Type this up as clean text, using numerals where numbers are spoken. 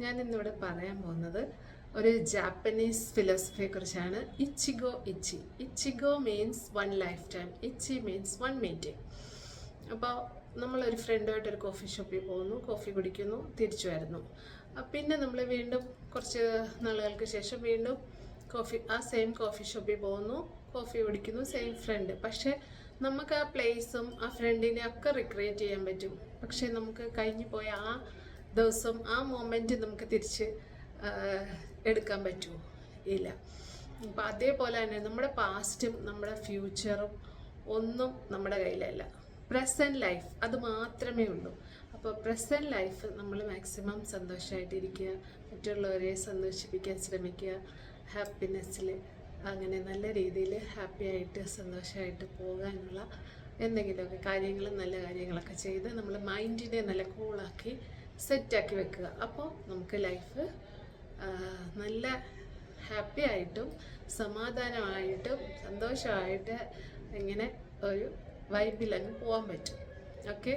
ഞാൻ ഇന്നിവിടെ പറയാൻ പോകുന്നത് ഒരു ജാപ്പനീസ് ഫിലോസഫിയെ കുറിച്ചാണ്. ഇച്ചിഗോ ഇച്ചി. Ichigo means one life time, ഇച്ചി മീൻസ് വൺ മീറ്റിംഗ്. അപ്പോൾ നമ്മളൊരു ഫ്രണ്ടുമായിട്ട് ഒരു കോഫി ഷോപ്പിൽ പോകുന്നു, കോഫി കുടിക്കുന്നു, തിരിച്ചു വരുന്നു. പിന്നെ നമ്മൾ വീണ്ടും കുറച്ച് നാളുകൾക്ക് ശേഷം വീണ്ടും ആ സെയിം കോഫി ഷോപ്പിൽ പോകുന്നു, കോഫി കുടിക്കുന്നു, സെയിം ഫ്രണ്ട്. പക്ഷേ നമുക്ക് ആ പ്ലേസും ആ ഫ്രണ്ടിനെ ഒക്കെ റിക്രിയേറ്റ് ചെയ്യാൻ പറ്റും. പക്ഷേ നമുക്ക് കഴിഞ്ഞു പോയ ആ ദിവസം, ആ മൊമെൻറ്റ് നമുക്ക് തിരിച്ച് എടുക്കാൻ പറ്റുമോ? ഇല്ല. അപ്പം അതേപോലെ തന്നെ നമ്മുടെ പാസ്റ്റും നമ്മുടെ ഫ്യൂച്ചറും ഒന്നും നമ്മുടെ കയ്യിലല്ല. പ്രസൻറ്റ് ലൈഫ് അത് മാത്രമേ ഉള്ളൂ. അപ്പോൾ പ്രസൻറ്റ് ലൈഫ് നമ്മൾ മാക്സിമം സന്തോഷമായിട്ടിരിക്കുക, മറ്റുള്ളവരെ സന്തോഷിപ്പിക്കാൻ ശ്രമിക്കുക, ഹാപ്പിനെസ്സിൽ അങ്ങനെ നല്ല രീതിയിൽ ഹാപ്പി ആയിട്ട് സന്തോഷമായിട്ട് പോകാനുള്ള എന്തെങ്കിലുമൊക്കെ കാര്യങ്ങൾ, നല്ല കാര്യങ്ങളൊക്കെ ചെയ്ത് നമ്മൾ മൈൻഡിനെ നല്ല കൂളാക്കി സെറ്റാക്കി വെക്കുക. അപ്പോൾ നമുക്ക് ലൈഫ് നല്ല ഹാപ്പി ആയിട്ടും സമാധാനമായിട്ടും സന്തോഷമായിട്ട് ഇങ്ങനെ ഒരു വൈബിലങ്ങ് പോകാൻ പറ്റും. ഓക്കെ.